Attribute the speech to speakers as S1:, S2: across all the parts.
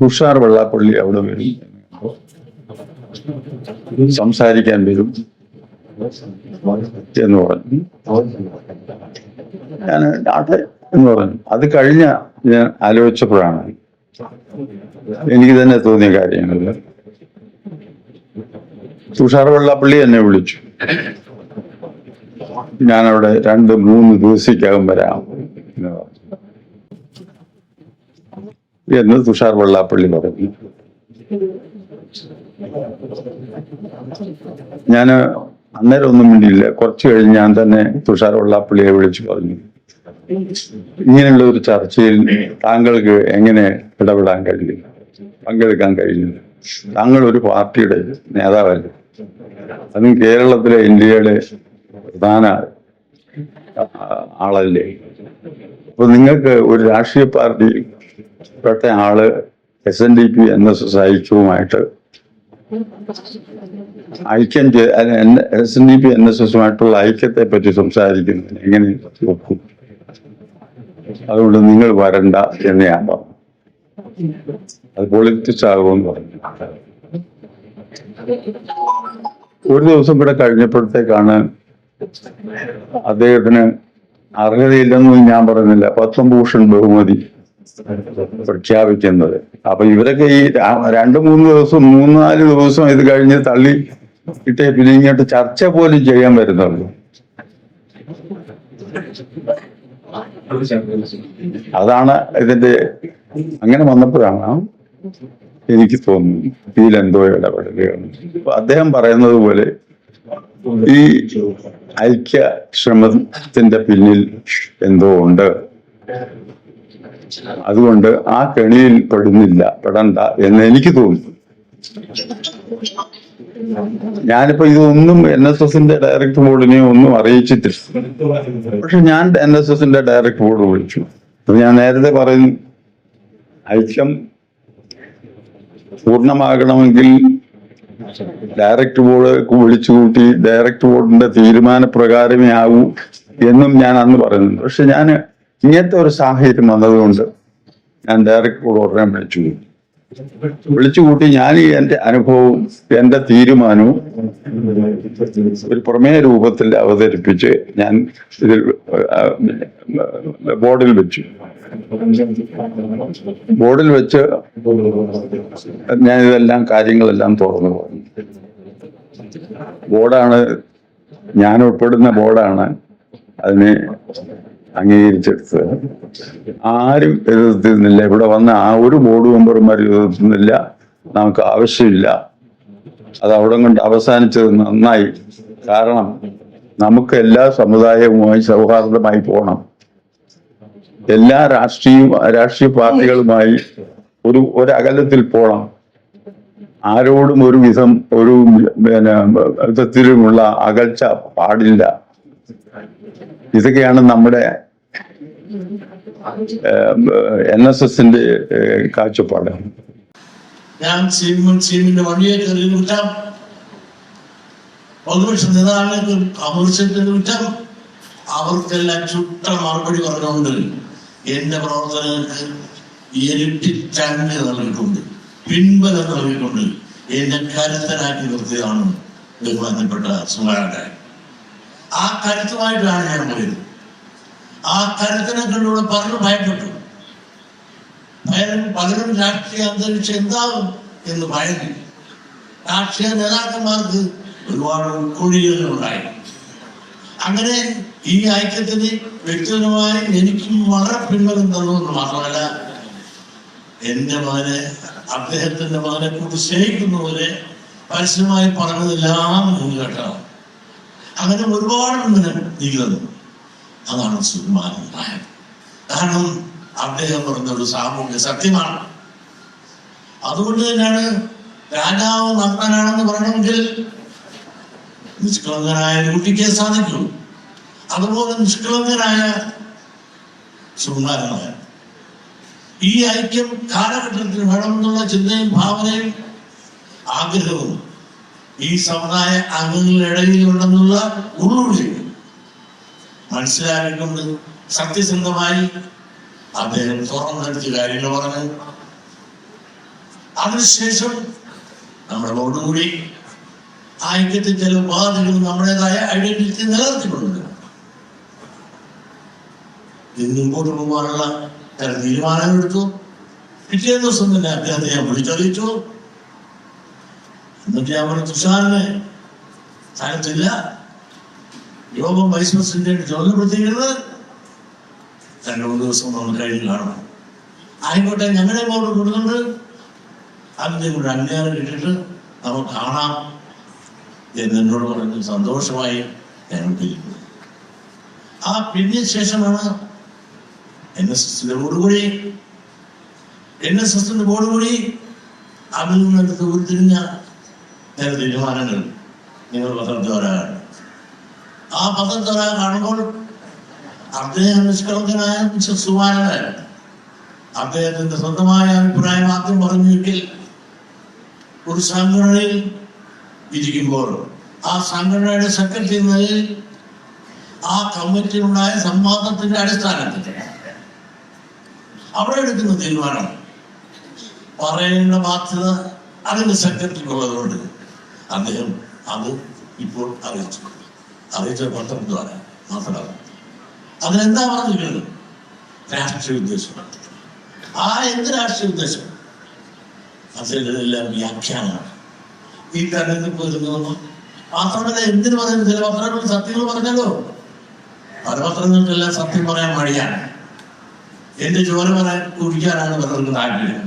S1: തുഷാർ വെള്ളാപ്പള്ളി അവിടെ വരും, സംസാരിക്കാൻ വരും എന്ന് പറഞ്ഞു. ഞാൻ ആട്ടെ എന്ന് പറഞ്ഞു. അത് കഴിഞ്ഞ ഞാൻ ആലോചിച്ചപ്പോഴാണ് എനിക്ക് തന്നെ തോന്നിയ കാര്യങ്ങളില്ല. തുഷാർ വെള്ളാപ്പള്ളി എന്നെ വിളിച്ചു, ഞാനവിടെ 2-3 ദിവസത്തേക്കകം വരാം എന്ന് തുഷാർ വെള്ളാപ്പള്ളി പറഞ്ഞു. ഞാൻ അന്നേരം ഒന്നും വേണ്ടിയില്ല. കുറച്ച് കഴിഞ്ഞ് ഞാൻ തന്നെ തുഷാർ വെള്ളാപ്പള്ളിയെ വിളിച്ചു പറഞ്ഞു, ഇങ്ങനെയുള്ള ഒരു ചർച്ചയിൽ താങ്കൾക്ക് എങ്ങനെ ഇടപെടാൻ കഴിയും, പങ്കെടുക്കാൻ കഴിയില്ല? താങ്കൾ ഒരു പാർട്ടിയുടെ നേതാവല്ലേ, അതും കേരളത്തിലെ ഇന്ത്യയുടെ പ്രധാന ആളല്ലേ. അപ്പൊ നിങ്ങൾക്ക് ഒരു രാഷ്ട്രീയ പാർട്ടി പെട്ട ആള് SNDP NSS ഐക്യവുമായിട്ട് ഐക്യം SNDP NSSുമായിട്ടുള്ള ഐക്യത്തെ പറ്റി സംസാരിക്കുന്നതിന് എങ്ങനെ ഒക്കും? അതുകൊണ്ട് നിങ്ങൾ വരണ്ട എന്നെയാണ് പറഞ്ഞത്. അത് പൊളിറ്റിക്സ് ആകുമെന്ന് പറഞ്ഞു. ഒരു ദിവസം കൂടെ കഴിഞ്ഞപ്പോഴത്തേക്കാണ് അദ്ദേഹത്തിന് അർഹതയില്ലെന്നും ഞാൻ പറയുന്നില്ല, പത്മഭൂഷൺ ബഹുമതി പ്രഖ്യാപിക്കുന്നത്. അപ്പൊ ഇവരൊക്കെ ഈ 2-3 ദിവസം 3-4 ദിവസം ഇത് കഴിഞ്ഞ് തള്ളി ഇട്ടേ പിന്നെ ഇങ്ങോട്ട് ചർച്ച പോലും ചെയ്യാൻ വരുന്നുള്ളൂ. അതാണ് ഇതിന്റെ, അങ്ങനെ വന്നപ്പോഴാണ് എനിക്ക് തോന്നുന്നു ഇതിലെന്തോ ഇടപെടുകയാണ്. അദ്ദേഹം പറയുന്നത് പോലെ ഈ ഐക്യ ശ്രമത്തിന്റെ പിന്നിൽ എന്തോ ഉണ്ട്, അതുകൊണ്ട് ആ കെണിയിൽ പെടണ്ട എന്ന് എനിക്ക് തോന്നുന്നു. ഞാനിപ്പോ ഇതൊന്നും NSSന്റെ ഡയറക്ടർ ബോർഡിനെ ഒന്നും അറിയിച്ചിട്ടില്ല. പക്ഷെ ഞാൻ NSSന്റെ ഡയറക്ടർ ബോർഡ് വിളിച്ചു. ഞാൻ നേരത്തെ പറയുന്നു, ഐക്യം പൂർണ്ണമാകണമെങ്കിൽ ഡയറക്ടർ ബോർഡ് വിളിച്ചുകൂട്ടി ഡയറക്ടർ ബോർഡിന്റെ തീരുമാനപ്രകാരമേ ആകൂ എന്നും ഞാൻ അന്ന് പറയുന്നുണ്ട്. പക്ഷെ ഞാൻ ഇങ്ങനത്തെ ഒരു സാഹചര്യം വന്നതുകൊണ്ട് ഞാൻ ഡയറക്ടർ ബോർഡ് ഉടനെ വിളിച്ചുകൂട്ടി ഞാൻ എന്റെ അനുഭവവും എന്റെ തീരുമാനവും ഒരു പ്രമേയ രൂപത്തിൽ അവതരിപ്പിച്ച് ഞാൻ ഇതിൽ ബോർഡിൽ വെച്ചു. ബോർഡിൽ വെച്ച് ഞാൻ ഇതെല്ലാം കാര്യങ്ങളെല്ലാം തുറന്നു പറഞ്ഞു. ബോർഡാണ്, ഞാൻ ഉൾപ്പെടുന്ന ബോർഡാണ് അതിനെ അംഗീകരിച്ചെടുത്തത്. ആരും എതിർത്തിരുന്നില്ല. ഇവിടെ വന്ന ആ ഒരു ബോർഡ് മെമ്പർമാർ എതിർത്തുന്നില്ല. നമുക്ക് ആവശ്യമില്ല. അത് അവിടെ കൊണ്ട് അവസാനിച്ചത് നന്നായി. കാരണം നമുക്ക് എല്ലാ സമുദായവുമായി സൗഹാർദ്ദമായി പോകണം. എല്ലാ രാഷ്ട്രീയ പാർട്ടികളുമായി ഒരകലത്തിൽ പോകണം. ആരോടും ഒരു വിധത്തിലുമുള്ള അകൽച്ച പാടില്ല. ഇതൊക്കെയാണ് നമ്മുടെ NSSന്റെ കാഴ്ചപ്പാട്.
S2: ഞാൻ സീമിന്റെ വഴിയെ കയറി കുറ്റം, പ്രതിപക്ഷ നേതാക്കൾക്ക് കമ്മ്യൂണിസ്റ്റിന്റെ കുറ്റം, അവർക്കെല്ലാം ചുട്ട മറുപടി പറഞ്ഞുകൊണ്ട് എന്റെ പ്രവർത്തനങ്ങൾക്ക് ഇരട്ടിച്ചങ്ങ് നൽകിയിട്ടുണ്ട്, പിൻബലം നൽകിയിട്ടുണ്ട്, എന്നെ കരുത്തനാക്കി നിർത്തിയതാണ് ബഹുമാനപ്പെട്ട സുമാരായ. ആ കരുത്തുമായിട്ടാണ് ഞാൻ പോയത്. ആ കരുത്തിനെ കണ്ടുകൂടെ പലരും ഭയപ്പെട്ടു. പലരും രാഷ്ട്രീയ അന്തരീക്ഷം എന്താകും എന്ന് ഭയന്നു. രാഷ്ട്രീയ നേതാക്കന്മാർക്ക് ഒരുപാട് കുഴികളുണ്ടായി. അങ്ങനെ ഈ ഐക്യത്തിന് വ്യക്തിപരമായി എനിക്കും വളരെ പിൻബലം തന്നുവെന്ന് മാത്രമല്ല, എന്റെ മകനെ, അദ്ദേഹത്തിന്റെ മകനെ കൂടി സ്നേഹിക്കുന്നവരെ പരസ്യമായി പറഞ്ഞതെല്ലാം നിങ്ങൾ കേട്ടതാണ്. അങ്ങനെ ഒരുപാട് നീക്കി തന്നു. അതാണ് സുകുമാരൻ നായർ. കാരണം അദ്ദേഹം പറഞ്ഞൊരു സാമൂഹ്യ സത്യമാണ്. അതുകൊണ്ട് തന്നെയാണ് രാജാവ് നഗ്നനാണെന്ന് പറയണമെങ്കിൽ നിഷ്കളങ്കനായ കുട്ടിക്കേ സാധിക്കൂ. അതുപോലെ നിഷ്കളങ്കനായ സുകുമാരൻ നായർ. ഈ ഐക്യം കാലഘട്ടത്തിൽ വേണമെന്നുള്ള ചിന്തയും ഭാവനയും ആഗ്രഹവും ഈ സമുദായ അംഗങ്ങളുടെ ഇടയിലുണ്ടെന്നുള്ള ഉള്ളുള്ളിൽ മനസ്സിലാക്കിക്കൊണ്ട് സത്യസന്ധമായി അദ്ദേഹം തുറന്നെടുത്ത് കാര്യങ്ങൾ പറഞ്ഞ് അതിനുശേഷം നമ്മളോടുകൂടി ഐക്യത്തിൽ ചില ഉപാധികളും നമ്മുടേതായ ഐഡന്റിറ്റി നിലനിർത്തിക്കൊണ്ടുണ്ട്. ഇത് മുമ്പോട്ട് പോകാനുള്ള ചില തീരുമാനങ്ങൾ എടുത്തു. പിറ്റേ ദിവസം തന്നെ അദ്ദേഹത്തെ ഞാൻ വിളിച്ചറിയിച്ചു. എന്നിട്ട് ഞാൻ പറഞ്ഞു, തുഷാറിന് സ്ഥലത്തില്ല, യോഗം വൈസ് പ്രസിഡന്റ് ചുമതലപ്പെടുത്തിയിരുന്നത് 2-3 ദിവസം നമ്മൾ കഴിഞ്ഞ് കാണണം. ആയിക്കോട്ടെ, ഞങ്ങളെ പോലെ കൊടുക്കുന്നുണ്ട്, അതിൻ്റെ കൂടെ അന്വേഷണം ഇട്ടിട്ട് നമുക്ക് കാണാം എന്നോട് പറഞ്ഞ് സന്തോഷമായി ഞങ്ങൾ പിരിഞ്ഞു. ആ പിരിഞ്ഞ ശേഷമാണ് NSSന്റെ ബോർഡ് കൂടി അതിൽ നിന്നെടുത്ത് ഉരുത്തിരിഞ്ഞ ചില തീരുമാനങ്ങൾ നിങ്ങൾ പത്രദ്വാരാണ്. ആ പത്രദ്വാര കാണുമ്പോൾ അദ്ദേഹം നിഷ്കളങ്കനായ സുമാരനാണ്. അദ്ദേഹത്തിന്റെ സ്വന്തമായ അഭിപ്രായം ആദ്യം പറഞ്ഞെങ്കിൽ ഒരു സംഘടനയിൽ ഇരിക്കുമ്പോൾ ആ സംഘടനയുടെ സെക്രട്ടറി എന്ന നിലയിൽ ആ കമ്മിറ്റിയിലുണ്ടായ സംവാദത്തിന്റെ അടിസ്ഥാനത്തിൽ അവിടെ എടുക്കുന്ന തീരുമാനം പറയേണ്ട ബാധ്യത അതിന്റെ സെക്രട്ടറിക്കുള്ളതുകൊണ്ട് അദ്ദേഹം അത് ഇപ്പോൾ അറിയിച്ച പത്രദ്വാര മാത്രമാണ്. അതിനെന്താ പറഞ്ഞിരിക്കുന്നത്? രാഷ്ട്രീയ ഉദ്ദേശം. ആ എന്ത് രാഷ്ട്രീയ ഉദ്ദേശം? അതിലെല്ലാം വ്യാഖ്യാനമാണ്. ഈ തെരഞ്ഞെടുപ്പ് വരുന്നതെന്ന് മാത്രമല്ല, എന്തിനു പറയുന്നത്? ചില പത്രങ്ങൾ സത്യങ്ങൾ പറഞ്ഞല്ലോ. പല പത്രങ്ങൾക്കെല്ലാം സത്യം പറയാൻ മടിയാണ്. എന്റെ ചോര പറയാൻ കുടിക്കാനാണ് പലർക്കും താല്പര്യം.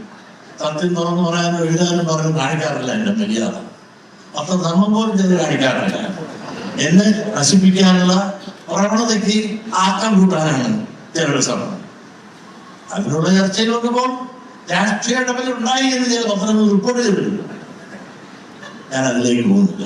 S2: സത്യം തുറന്നു പറയാനും എഴുതാനും പറഞ്ഞു കാണിക്കാറില്ല എന്റെ മര്യാദ. പത്രധർമ്മം പോലും ചെന്ന് കാണിക്കാറില്ല. എന്നെ നശിപ്പിക്കാനുള്ള പ്രവണതയ്ക്ക് ആക്കം കൂട്ടാനാണ് ചിലരുടെ ശ്രമം. അതിനുള്ള ചർച്ചയിൽ നോക്കുമ്പോൾ രാഷ്ട്രീയ ഇടപെടൽ ഉണ്ടായി എന്ന് ചില പത്രങ്ങൾ റിപ്പോർട്ട് ചെയ്തിട്ടുണ്ട്. ഞാൻ അതിലേക്ക് പോകുന്നില്ല.